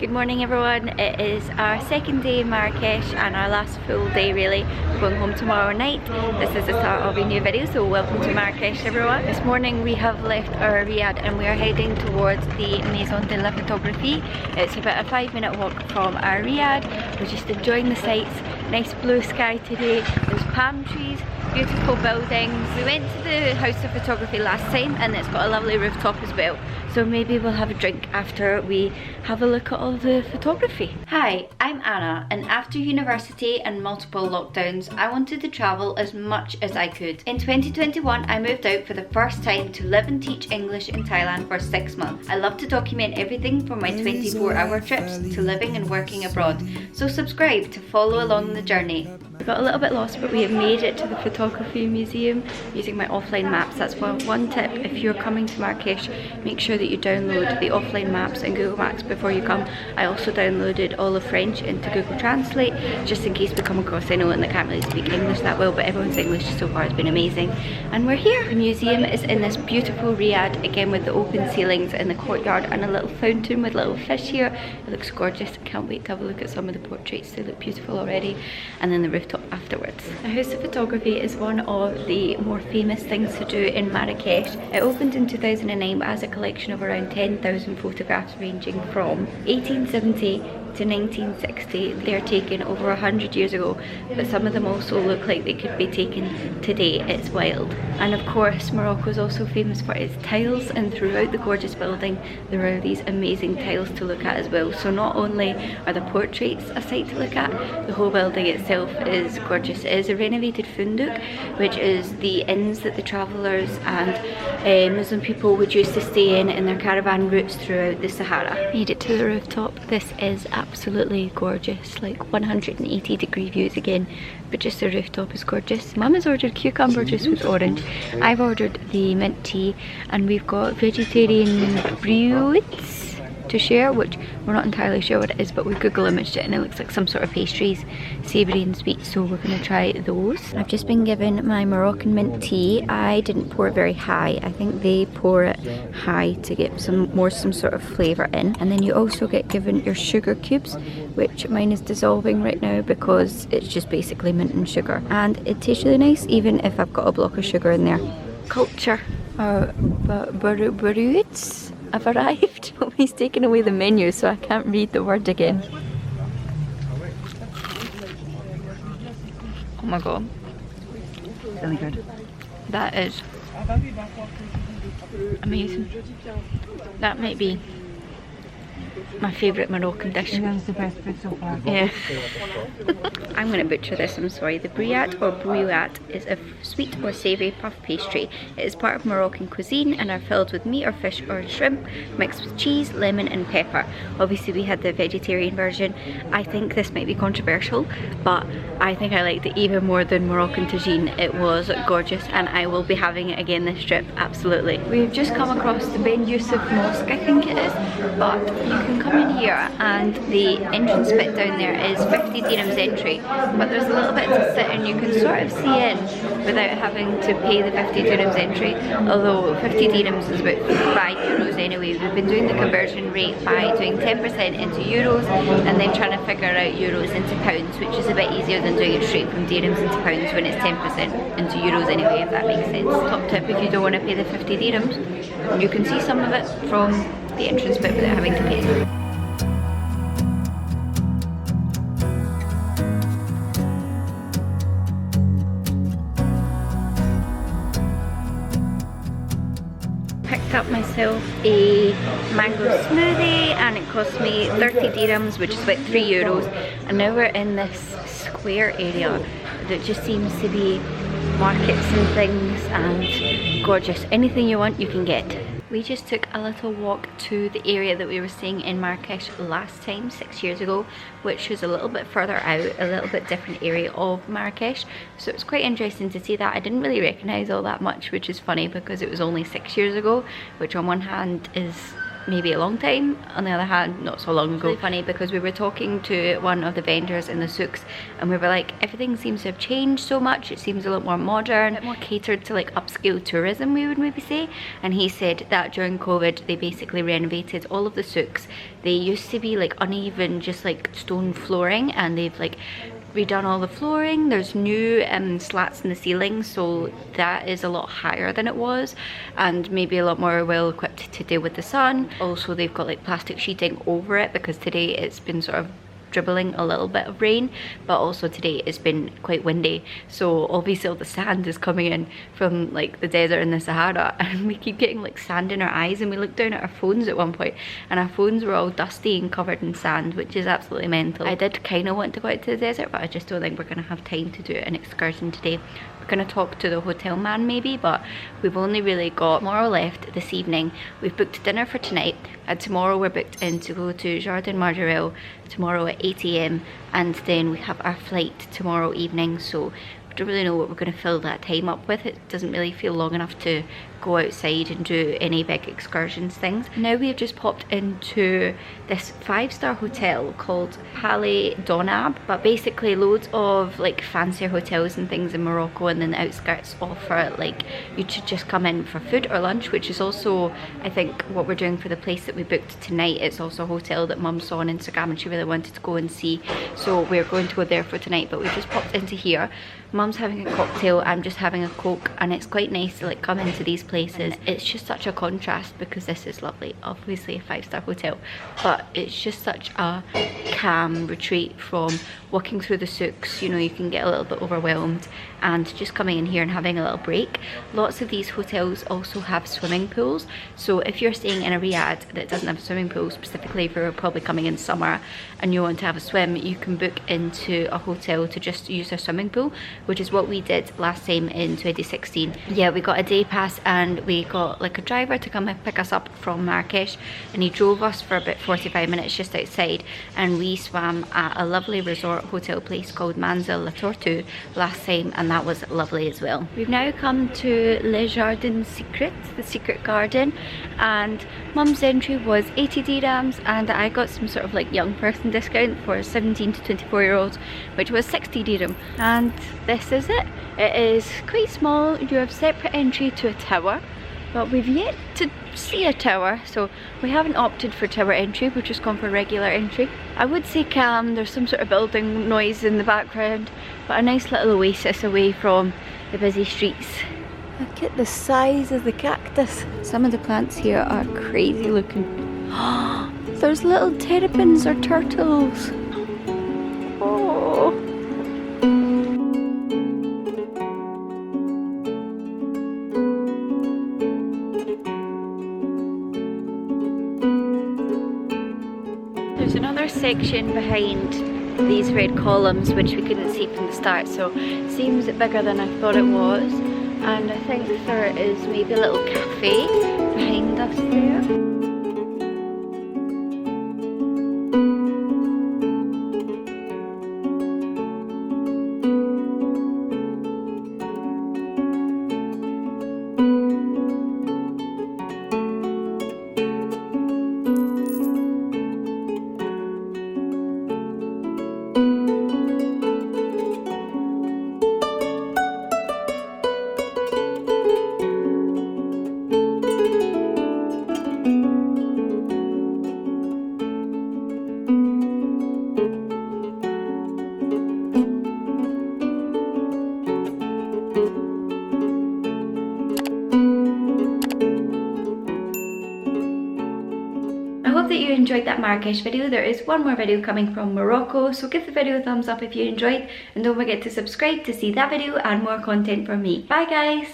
Good morning everyone, it is our second day in Marrakesh and our last full day really. We're going home tomorrow night. This is the start of a new video, so welcome to Marrakesh everyone. This morning we have left our Riyadh and we are heading towards the Maison de la Photographie. It's about a 5-minute walk from our Riyadh. We're just enjoying the sights. Nice blue sky today, there's palm trees, beautiful buildings. We went to the House of Photography last time and it's got a lovely rooftop as well. So maybe we'll have a drink after we have a look at all the photography. Hi, I'm Anna, and after university and multiple lockdowns, I wanted to travel as much as I could. In 2021, I moved out for the first time to live and teach English in Thailand for 6 months. I love to document everything from my 24-hour trips to living and working abroad. So subscribe to follow along the journey. We got a little bit lost, but we have made it to the photography museum using my offline maps. That's one tip. If you're coming to Marrakesh, make sure that you download the offline maps and Google Maps before you come. I also downloaded all of French into Google Translate just in case we come across anyone that can't really speak English that well, but everyone's English so far has been amazing. And we're here. The museum is in this beautiful Riyadh, again with the open ceilings in the courtyard and a little fountain with little fish here. It looks gorgeous. I can't wait to have a look at some of the portraits. They look beautiful already. And then the rooftop afterwards. The House of Photography is one of the more famous things to do in Marrakesh. It opened in 2009 as a collection of around 10,000 photographs ranging from 1870 to 1960. They're taken over 100 years ago, but some of them also look like they could be taken today. It's wild. And of course, Morocco is also famous for its tiles, and throughout the gorgeous building there are these amazing tiles to look at as well. So not only are the portraits a sight to look at, the whole building itself is gorgeous. It is a renovated fundouk, which is the inns that the travellers and Muslim people would used to stay in their caravan routes throughout the Sahara. Made it to the rooftop. This is absolutely gorgeous, like 180-degree views again, but just the rooftop is gorgeous. Mum has ordered cucumber juice with orange. I've ordered the mint tea, and we've got vegetarian bruits to share, which we're not entirely sure what it is, but we Google imaged it and it looks like some sort of pastries, savoury and sweet, so we're going to try those. I've just been given my Moroccan mint tea. I didn't pour it very high. I think they pour it high to get some sort of flavour in. And then you also get given your sugar cubes, which mine is dissolving right now because it's just basically mint and sugar. And it tastes really nice even if I've got a block of sugar in there. Culture bruits have arrived, but he's taken away the menu so I can't read the word again. Oh my god. Really good. That is amazing. That might be my favourite Moroccan dish. That's the best bit so far. Yeah. I'm going to butcher this, I'm sorry. The bruat or bruat is a sweet or savoury puff pastry. It is part of Moroccan cuisine and are filled with meat or fish or shrimp mixed with cheese, lemon and pepper. Obviously we had the vegetarian version. I think this might be controversial, but I think I liked it even more than Moroccan tagine. It was gorgeous and I will be having it again this trip, absolutely. We've just come across the Ben Yusuf Mosque, I think it is, but you can come in here and the entrance bit down there is 50 dirhams entry, but there's a little bit to sit and you can sort of see in without having to pay the 50 dirhams entry, although 50 dirhams is about 5 euros anyway. We've been doing the conversion rate by doing 10% into euros and then trying to figure out euros into pounds, which is a bit easier than doing it straight from dirhams into pounds when it's 10% into euros anyway, if that makes sense. Top tip, if you don't want to pay the 50 dirhams, you can see some of it from the entrance bit without having to pay. Picked up myself a mango smoothie and it cost me 30 dirhams, which is about 3 euros. And now we're in this square area that just seems to be markets and things and gorgeous. Anything you want you can get. We just took a little walk to the area that we were staying in Marrakesh last time, 6 years ago, which was a little bit further out, a little bit different area of Marrakesh. So it was quite interesting to see that. I didn't really recognise all that much, which is funny because it was only 6 years ago, which on one hand is maybe a long time, on the other hand not so long ago. Really funny because we were talking to one of the vendors in the souks and we were like, everything seems to have changed so much, it seems a lot more modern, a bit more catered to like upscale tourism, we would maybe say. And he said that during COVID they basically renovated all of the souks. They used to be like uneven, just like stone flooring, and they've like redone all the flooring. There's new slats in the ceiling, so that is a lot higher than it was and maybe a lot more well equipped to deal with the sun. Also they've got like plastic sheeting over it because today it's been sort of dribbling a little bit of rain, but also today it's been quite windy, so obviously all the sand is coming in from like the desert and the Sahara, and we keep getting like sand in our eyes, and we looked down at our phones at one point and our phones were all dusty and covered in sand, which is absolutely mental. I did kind of want to go out to the desert, but I just don't think we're going to have time to do an excursion today. We're going to talk to the hotel man maybe, but we've only really got tomorrow left this evening. We've booked dinner for tonight, and tomorrow we're booked in to go to Jardin Margarel tomorrow at 8 AM, and then we have our flight tomorrow evening, so we don't really know what we're going to fill that time up with. It doesn't really feel long enough to go outside and do any big excursions things. Now we have just popped into this 5-star hotel called Palais Donab, but basically loads of like fancier hotels and things in Morocco, and then the outskirts offer like you should just come in for food or lunch, which is also I think what we're doing for the place that we booked tonight. It's also a hotel that Mum saw on Instagram and she really wanted to go and see, so we're going to go there for tonight. But we just popped into here. Mum's having a cocktail, I'm just having a Coke, and it's quite nice to like come into these places. It's just such a contrast because this is lovely, obviously a 5-star hotel, but it's just such a calm retreat from walking through the souks. You know, you can get a little bit overwhelmed, and just coming in here and having a little break. Lots of these hotels also have swimming pools, so if you're staying in a riad that doesn't have a swimming pool, specifically if you're probably coming in summer and you want to have a swim, you can book into a hotel to just use their swimming pool, which is what we did last time in 2016. Yeah, we got a day pass and we got like a driver to come and pick us up from Marrakesh, and he drove us for about 45 minutes just outside, and we swam at a lovely resort hotel place called Manzil La Tortue last time, and that was lovely as well. We've now come to Le Jardin Secret, the secret garden, and Mum's entry was 80 dirhams and I got some sort of like young person discount for 17 to 24-year-olds, which was 60 dirham. And this is it. It is quite small. You have separate entry to a tower, but we've yet to see a tower, so we haven't opted for tower entry, we've just gone for regular entry. I would say calm, there's some sort of building noise in the background, but a nice little oasis away from the busy streets. Look at the size of the cactus. Some of the plants here are crazy looking. There's little terrapins or turtles. Oh. There's another section behind these red columns which we couldn't see from the start, so it seems bigger than I thought it was, and I think there is maybe a little cafe behind us there. That you enjoyed that Marrakesh video. There is one more video coming from Morocco, so give the video a thumbs up if you enjoyed, and don't forget to subscribe to see that video and more content from me. Bye guys!